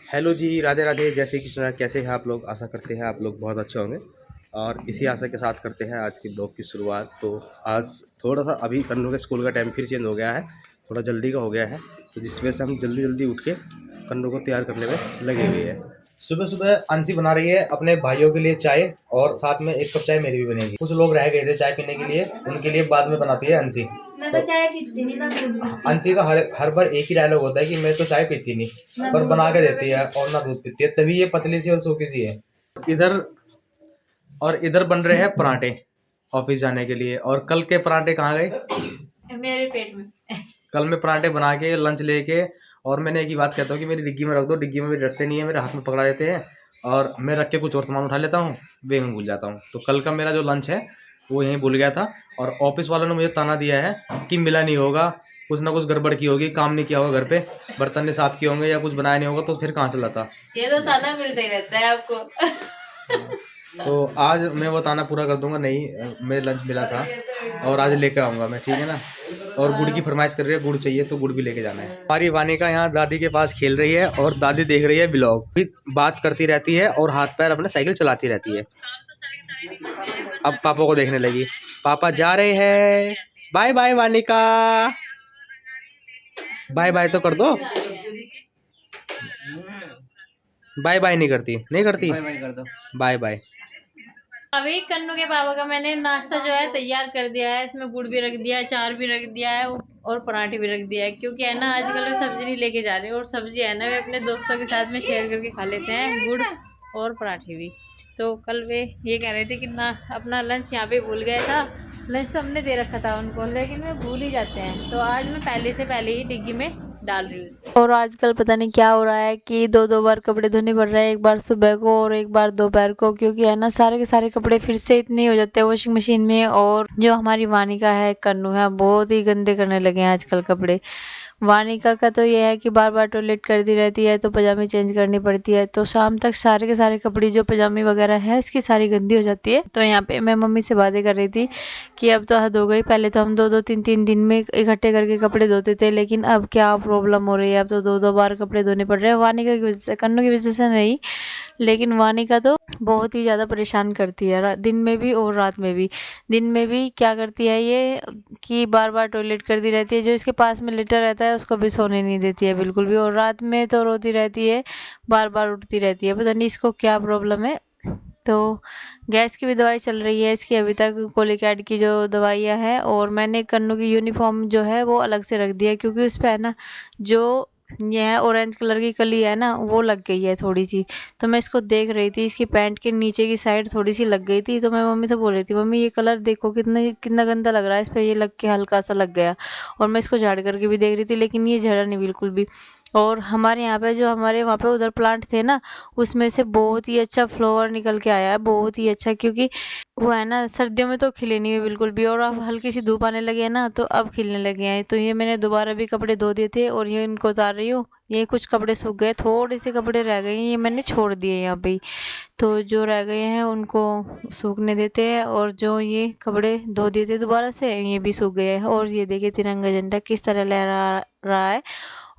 Hello जी, राधे राधे। जय श्री कृष्णा। कैसे हैं आप लोग? आशा करते हैं आप लोग बहुत अच्छे होंगे और इसी आशा के साथ करते हैं आज की ब्लॉग की शुरुआत। तो आज थोड़ा सा अभी कन्नू के स्कूल का टाइम फिर चेंज हो गया है, थोड़ा जल्दी का हो गया है, तो जिस वजह से हम जल्दी जल्दी उठ के कन्नू को तैयार करने में लगे हुए हैं। सुबह सुबह अंशी बना रही है अपने भाइयों के लिए चाय और साथ में एक कप चाय मेरी भी बनेगी। कुछ लोग रह गए थे चाय पीने के लिए, उनके लिए बाद में बनाती है अंशी। मैं तो चाय पीती नहीं ना, दूध पीती। अंशी का हर बार एक ही डायलॉग होता है कि मैं तो चाय पीती नहीं, पर बना के देती है और ना दूध पीती है, तभी ये पतली सी और सूखी सी है। इधर इधर बन रहे हैं पराठे ऑफिस जाने के लिए। और कल के पराठे कहाँ गए? मेरे पेट में। कल मैं पराठे बना के लंच लेके, और मैंने एक ही बात कहता हूँ कि मेरी डिग्गी में रख दो। डिग्गी में भी रखते नहीं है, मेरे हाथ में पकड़ा देते हैं और मैं रख के कुछ और सामान उठा लेता हूँ, वे मैं भूल जाता हूँ। तो कल का मेरा जो लंच है वो यहीं भूल गया था। और ऑफिस वालों ने मुझे ताना दिया है कि मिला नहीं होगा, कुछ ना कुछ गड़बड़ की होगी, काम नहीं किया होगा घर पे, बर्तन नहीं साफ किए होंगे या कुछ बनाया नहीं होगा, तो फिर कहाँ से लाता। ये तो ताना मिलता ही रहता है आपको। तो आज मैं वो ताना पूरा कर दूंगा। नहीं, मैं लंच मिला था और आज लेकर आऊंगा मैं, ठीक है ना। और गुड़ की फरमाइश कर रही है, गुड़ चाहिए तो गुड़ भी लेके जाना है। हमारी वानिका यहाँ दादी के पास खेल रही है और दादी देख रही है ब्लॉग, भी बात करती रहती है और हाथ पैर अपने साइकिल चलाती रहती है। अब पापा को देखने लगी, पापा जा रहे हैं। Bye bye Vanika, bye bye तो कर दो। बाय बाय नहीं करती, नहीं करती, बाय बाय कर दो, बाय बाय। अभी कन्नू के पापा का मैंने नाश्ता जो है तैयार कर दिया है। इसमें गुड़ भी रख दिया है, चार भी रख दिया है और पराठे भी रख दिया है, क्योंकि है ना आजकल वे सब्जी नहीं लेके जा रहे, और सब्जी है ना वे अपने दोस्तों के साथ में शेयर करके खा लेते हैं, गुड़ और पराठे भी। तो कल वे ये कह रहे थे कि ना अपना लंच यहाँ पे भूल गया था। लंच तो हमने दे रखा था उनको, लेकिन वे भूल ही जाते हैं। तो आज मैं पहले ही डिग्गी में डाल रही हूँ। और आजकल पता नहीं क्या हो रहा है कि दो दो बार कपड़े धोने पड़ रहे हैं, एक बार सुबह को और एक बार दोपहर को, क्योंकि है ना सारे के सारे कपड़े फिर से इतने हो जाते हैं वॉशिंग मशीन में। और जो हमारी वानिका है, कन्नू है, बहुत ही गंदे करने लगे हैं आजकल कपड़े। वानिका का तो ये है कि बार बार टॉयलेट करती रहती है, तो पजामी चेंज करनी पड़ती है, तो शाम तक सारे के सारे कपड़े जो पजामी वगैरह है इसकी सारी गंदी हो जाती है। तो यहाँ पे मैं मम्मी से बातें कर रही थी कि अब तो हद हो गई, पहले तो हम दो दो तीन तीन दिन में इकट्ठे करके कपड़े धोते थे, लेकिन अब क्या प्रॉब्लम हो रही है, अब तो दो दो बार कपड़े धोने पड़ रहे हैं। वानिका की वजह से, कन्नू की वजह से नहीं, लेकिन वानिका तो बहुत ही ज़्यादा परेशान करती है, दिन में भी और रात में भी। दिन में भी क्या करती है ये कि बार बार टॉयलेट करती रहती है, जो इसके पास में लेटा रहता है उसको भी सोने नहीं देती है बिल्कुल भी। और रात में तो रोती रहती है, बार बार उठती रहती है, पता नहीं इसको क्या प्रॉब्लम है। तो गैस की भी दवाई चल रही है इसकी अभी तक, कोलिकैड की जो दवाइयाँ हैं। और मैंने कन्नू की यूनिफॉर्म जो है वो अलग से रख दिया है, क्योंकि उस पर है ना जो ये है ऑरेंज कलर की कली है ना, वो लग गई है थोड़ी सी। तो मैं इसको देख रही थी, इसकी पैंट के नीचे की साइड थोड़ी सी लग गई थी, तो मैं मम्मी से बोल रही थी, मम्मी ये कलर देखो कितना कितना गंदा लग रहा है इस पर, ये लग के हल्का सा लग गया। और मैं इसको झाड़ करके भी देख रही थी, लेकिन ये झड़ा नहीं बिल्कुल भी। और हमारे यहाँ पे जो हमारे वहाँ पे उधर प्लांट थे ना, उसमें से बहुत ही अच्छा फ्लावर निकल के आया है, बहुत ही अच्छा। क्योंकि वो है ना सर्दियों में तो खिले नहीं है बिल्कुल भी, और अब हल्की सी धूप आने लगी है ना, तो अब खिलने लगे हैं। तो ये मैंने दोबारा भी कपड़े धो दिए थे और ये इनको उतार रही हूँ। ये कुछ कपड़े सूख गए, थोड़े से कपड़े रह गए हैं, ये मैंने छोड़ दिए यहाँ पे ही। तो जो रह गए हैं उनको सूखने देते हैं, और जो ये कपड़े धो दिए थे दोबारा से, ये भी सूख गए हैं। और ये देखिए तिरंगा झंडा किस तरह लहरा रहा है,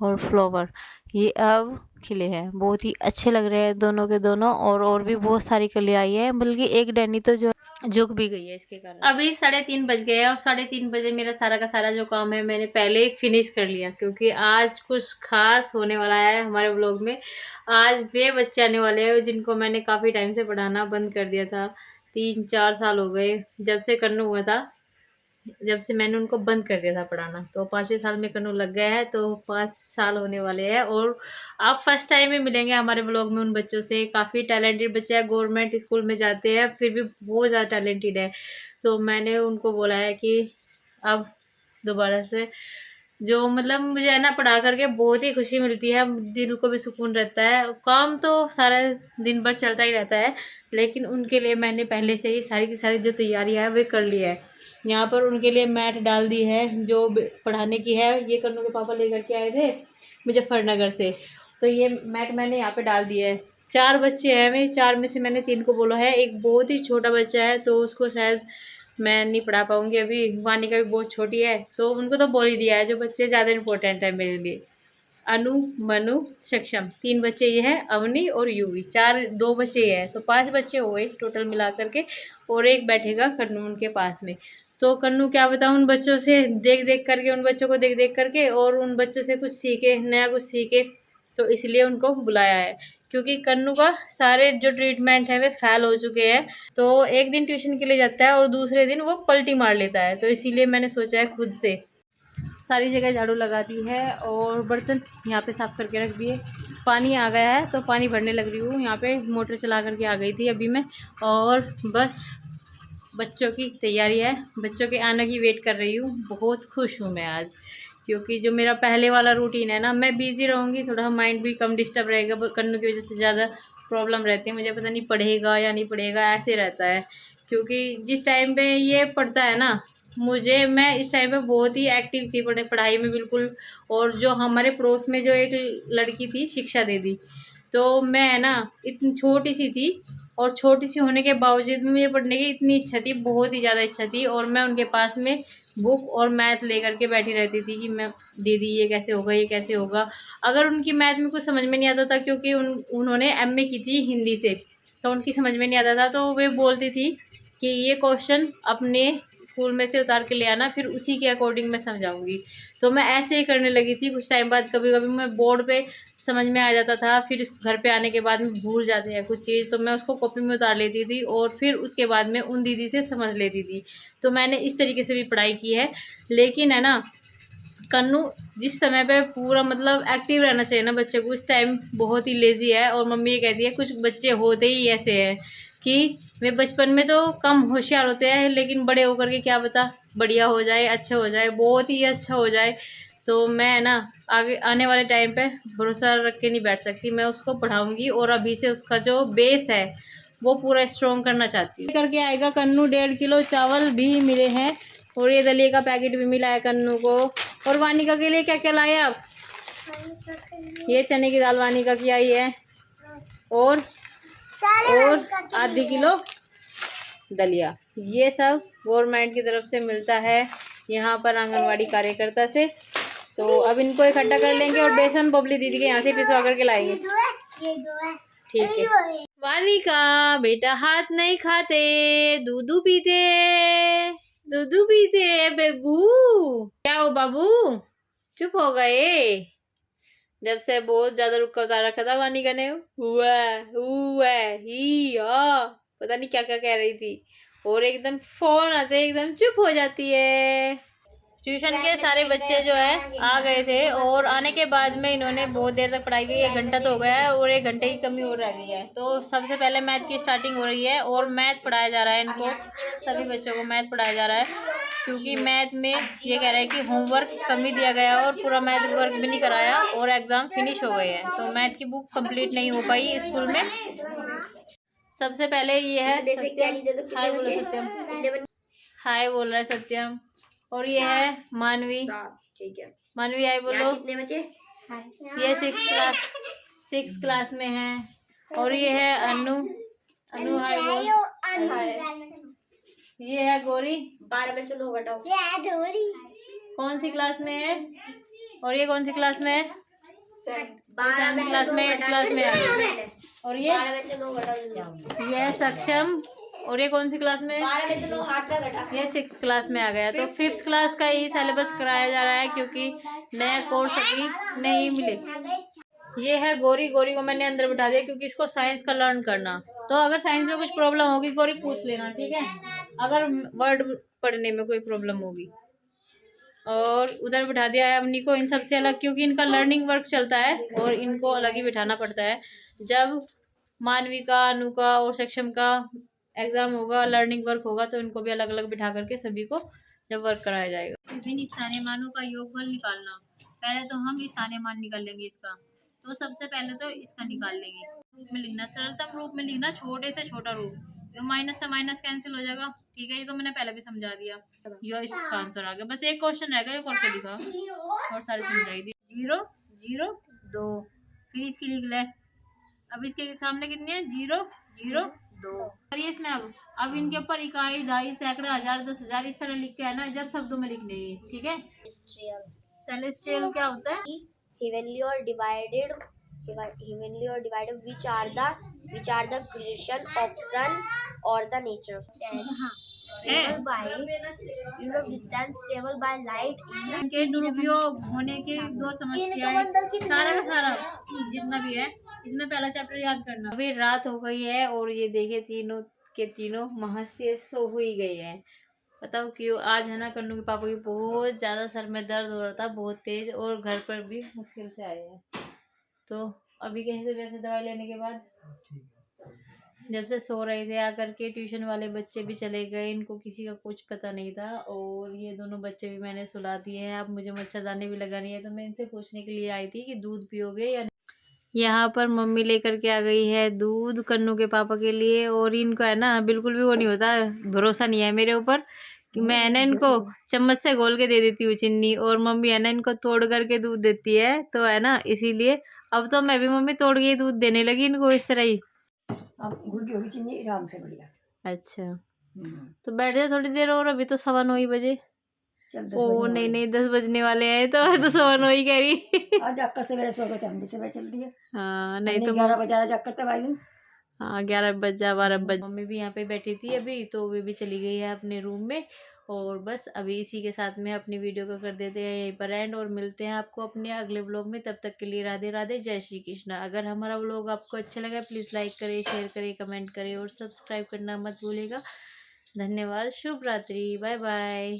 और फ्लावर ये अब खिले हैं, बहुत ही अच्छे लग रहे हैं दोनों के दोनों। और भी बहुत सारी कलियां आई है, बल्कि एक डैनी तो जो झुक भी गई है इसके कारण। अभी 3:30 बज गए हैं, और 3:30 बजे मेरा सारा का सारा जो काम है मैंने पहले ही फिनिश कर लिया, क्योंकि आज कुछ खास होने वाला है हमारे ब्लॉग में। आज वे बच्चे आने वाले हैं जिनको मैंने काफ़ी टाइम से पढ़ाना बंद कर दिया था। 3-4 साल हो गए जब से कन्नू हुआ था, जब से मैंने उनको बंद कर दिया था पढ़ाना। तो 5वें साल में कन्नू लग गया है, तो 5 साल होने वाले हैं। और आप फर्स्ट टाइम ही मिलेंगे हमारे ब्लॉग में उन बच्चों से। काफ़ी टैलेंटेड बच्चे हैं, गवर्नमेंट स्कूल में जाते हैं, फिर भी बहुत ज़्यादा टैलेंटेड है। तो मैंने उनको बोला है कि अब दोबारा से जो मतलब मुझे है ना पढ़ा करके बहुत ही खुशी मिलती है, दिल को भी सुकून रहता है। काम तो सारा दिन भर चलता ही रहता है, लेकिन उनके लिए मैंने पहले से ही सारी की सारी जो तैयारियां है वे कर ली है। यहाँ पर उनके लिए मैट डाल दी है जो पढ़ाने की है, ये कन्नू के पापा लेकर के आए थे मुजफ्फरनगर से। तो ये मैट मैंने यहाँ पे डाल दी है। 4 बच्चे हैं, मैं 4 में से मैंने 3 को बोला है, एक बहुत ही छोटा बच्चा है तो उसको शायद मैं नहीं पढ़ा पाऊंगी अभी। वानिका भी बहुत छोटी है, तो उनको तो बोल ही दिया है जो बच्चे ज़्यादा इंपॉर्टेंट है मेरे लिए। अनु, मनु, सक्षम, 3 बच्चे ये हैं, अवनी और यूवी, 2 बच्चे ये हैं, तो 5 बच्चे हो गए टोटल मिला करके, और एक बैठेगा कन्नू उनके पास में। तो कन्नू क्या बताऊँ, उन बच्चों से देख देख करके, उन बच्चों को देख देख करके, और उन बच्चों से कुछ सीखे, नया कुछ सीखे, तो इसलिए उनको बुलाया है। क्योंकि कन्नू का सारे जो ट्रीटमेंट है वे फेल हो चुके हैं, तो एक दिन ट्यूशन के लिए जाता है और दूसरे दिन वो पलटी मार लेता है, तो इसीलिए मैंने सोचा है खुद से सारी जगह झाड़ू लगा दी है और बर्तन यहाँ पे साफ़ करके रख दिए। पानी आ गया है तो पानी भरने लग रही हूँ, यहाँ पे मोटर चला करके आ गई थी अभी मैं, और बस बच्चों की तैयारी है, बच्चों के आने की वेट कर रही हूँ। बहुत खुश हूँ मैं आज, क्योंकि जो मेरा पहले वाला रूटीन है ना, मैं बिज़ी रहूँगी, थोड़ा माइंड भी कम डिस्टर्ब रहेगा, कन्नू की वजह से ज़्यादा प्रॉब्लम रहती है, मुझे पता नहीं पढ़ेगा या नहीं पढ़ेगा, ऐसे रहता है। क्योंकि जिस टाइम पे ये पढ़ता है ना, मैं इस टाइम पे बहुत ही एक्टिव थी पढ़ाई में बिल्कुल। और जो हमारे पड़ोस में जो एक लड़की थी, शिक्षा दीदी, तो मैं है ना इतनी छोटी सी थी, और छोटी सी होने के बावजूद भी मुझे पढ़ने की इतनी इच्छा थी, बहुत ही ज़्यादा इच्छा थी, और मैं उनके पास में बुक और मैथ लेकर के बैठी रहती थी कि मैं दीदी ये कैसे होगा, ये कैसे होगा। अगर उनकी मैथ में कुछ समझ में नहीं आता था, क्योंकि उन्होंने एमए की थी हिंदी से, तो उनकी समझ में नहीं आता था, तो वे बोलती थी कि ये क्वेश्चन अपने स्कूल में से उतार के ले आना, फिर उसी के अकॉर्डिंग मैं समझाऊंगी। तो मैं ऐसे ही करने लगी थी। कुछ टाइम बाद कभी कभी मैं बोर्ड पे समझ में आ जाता था, फिर घर पे आने के बाद में भूल जाते हैं कुछ चीज़, तो मैं उसको कॉपी में उतार लेती थी और फिर उसके बाद में उन दीदी से समझ लेती थी। तो मैंने इस तरीके से भी पढ़ाई की है। लेकिन है ना, कन्नू जिस समय पे पूरा मतलब एक्टिव रहना चाहिए ना बच्चे को, इस टाइम बहुत ही लेज़ी है। और मम्मी ये कहती है कुछ बच्चे होते ही ऐसे हैं कि वे बचपन में तो कम होशियार होते हैं, लेकिन बड़े होकर के क्या पता बढ़िया हो जाए, अच्छा हो जाए, बहुत ही अच्छा हो जाए। तो मैं ना आगे आने वाले टाइम पे भरोसा रख के नहीं बैठ सकती, मैं उसको पढ़ाऊँगी और अभी से उसका जो बेस है वो पूरा स्ट्रॉन्ग करना चाहती हूँ। करके आएगा कन्नू। 1.5 किलो चावल भी मिले हैं, और ये दलिया का पैकेट भी मिला है कन्नू को। और वानिका के लिए क्या क्या लाए आप? ये चने की दाल वानिका की आई है, और आधी किलो दलिया। ये सब गवर्नमेंट की तरफ से मिलता है यहाँ पर आंगनवाड़ी कार्यकर्ता से। तो अब इनको इकट्ठा कर लेंगे और बेसन बबली दीदी के यहाँ से पिसवा करके लाएंगे। ठीक है। वानिका बेटा हाथ नहीं खाते, दूधू पीते, दूधू पीते बेबू। क्या हो बाबू, चुप हो गए? जब से बहुत ज्यादा रुक्का उतार रखा था वानिका ने, हुआ ही पता नहीं क्या क्या कह रही थी, और एकदम फोन आते एकदम चुप हो जाती है। ट्यूशन के सारे बच्चे जो है आ गए थे, और आने के बाद में इन्होंने बहुत देर तक पढ़ाई की। 1 घंटा तो हो गया है और 1 घंटे की कमी और रह गई है। तो सबसे पहले मैथ की स्टार्टिंग हो रही है, और मैथ पढ़ाया जा रहा है इनको, सभी बच्चों को मैथ पढ़ाया जा रहा है। क्योंकि मैथ में ये कह रहा है कि होमवर्क कमी दिया गया है, और पूरा मैथ वर्क भी नहीं कराया, और एग्ज़ाम फिनिश हो गए हैं, तो मैथ की बुक कंप्लीट नहीं हो पाई स्कूल में। सबसे पहले ये है सत्यम, हाय बोलो सत्यम, हाय बोल रहा है सत्यम। और ये है मानवी, ठीक है। मानवी हाय बोलो। कितने बचे? ये 6 क्लास में है। और ये है अनु, अनु हाय बोल। ये है गौरी, 12 में से 9 घटाओ। कौन सी क्लास में है? और ये कौन सी क्लास में है? 12 में क्लास में 8 क्लास में है। और ये 12 में से 9 घटाओ। ये है सक्षम। और ये कौन सी क्लास में है? 12 में से 9 हाथ का घटा। ये 6 क्लास में आ गया। तो 5th क्लास का ही सिलेबस कराया जा रहा है, क्योंकि नया कोर्स अभी नहीं मिले। ये है गौरी, गौरी को मैंने अंदर बिठा दिया क्योंकि इसको साइंस का लर्न करना। तो अगर साइंस में कुछ प्रॉब्लम होगी गौरी पूछ लेना, ठीक है, अगर वर्ड पढ़ने में कोई प्रॉब्लम होगी। और उधर बिठा दिया है अवनी को इन सबसे अलग, क्योंकि इनका लर्निंग वर्क चलता है और इनको अलग ही बिठाना पड़ता है। जब मानवी का, अनु का और सक्षम का एग्जाम होगा, लर्निंग वर्क होगा, तो इनको भी अलग अलग बिठा करके सभी को जब वर्क कराया जाएगा। विभिन्न स्थानीय मानों का योगफल निकालना। पहले तो हम स्थानीय मान निकाल लेंगे इसका। तो सबसे पहले तो इसका निकाल लेंगे। रूप में लिखना, सरलतम रूप में लिखना, छोटे से छोटा रूप। तो माइनस से माइनस कैंसिल हो जाएगा, ठीक है। ये तो मैंने पहले भी समझा दिया, ये इसका आंसर आ गया। बस एक क्वेश्चन रहेगा, ये करके दिखा और सारी समझाई दी। 0 0 2, फिर इसकी लिख ले। अब इसके सामने कितने हैं? 0 0 2। और ये इसमें अब इनके ऊपर इकाई, दहाई, सैकड़ा, हजार, 10,000 इस तरह लिख के है ना, जब शब्दों में लिखने हैं, ठीक है। सेलेस्टियल क्या होता है? evenly or divided, which are the creation of sun or the nature. Travel by distance travel by light in के दुरुपयोग होने के दो समस्याएं, सारा का सारा जितना भी है इसमें पहला चैप्टर याद करना। अभी रात हो गई है और ये देखिए तीनों के तीनों महाशय सो हुई गई है। बताओ क्यों? आज है ना कन्नू के पापा की बहुत ज़्यादा सर में दर्द हो रहा था, बहुत तेज, और घर पर भी मुश्किल से आए हैं। तो अभी कैसे वैसे दवाई लेने के बाद जब से सो रहे थे आकर के, ट्यूशन वाले बच्चे भी चले गए, इनको किसी का कुछ पता नहीं था, और ये दोनों बच्चे भी मैंने सुला दिए हैं। अब मुझे मच्छरदानी भी लगानी है, तो मैं इनसे पूछने के लिए आई थी कि दूध पियोगे या नहीं। यहाँ पर मम्मी लेकर के आ गई है दूध कन्नू के पापा के लिए, और इनको है ना बिल्कुल भी वो नहीं होता, भरोसा नहीं है मेरे ऊपर कि मैं है ना इनको चम्मच से घोल के दे देती हूँ चीनी, और मम्मी है ना इनको तोड़ करके दूध देती है, तो है ना इसीलिए अब तो मैं भी मम्मी तोड़ के ही दूध देने लगी इनको इस तरह ही। अब गुड़ की होगी चीनी आराम से बढ़िया। अच्छा तो बैठ जाओ थोड़ी देर और, अभी तो 9:15 बजे। चल 10 ओ बजे नहीं हो नहीं 10 बजने वाले हैं, तो 9:15 ही कह रही। गए। आज अक्का से वजह सो गए थे, हम भी सुबह चल दिए। हाँ नहीं तो 11 बजे आज अक्का तब आई। हाँ 11 बजा 12 बजे। मम्मी भी यहाँ पे बैठी थी अभी, तो वे भी चली गई है अपने रूम में। और बस अभी इसी के साथ में अपनी वीडियो को कर देते हैं यहीं पर एंड, और मिलते हैं आपको अपने अगले व्लॉग में। तब तक के लिए राधे राधे, जय श्री कृष्ण। अगर हमारा व्लॉग आपको अच्छा लगा प्लीज़ लाइक करें, शेयर करें, कमेंट करें और सब्सक्राइब करना मत भूलिएगा। धन्यवाद, शुभ रात्रि, बाय बाय।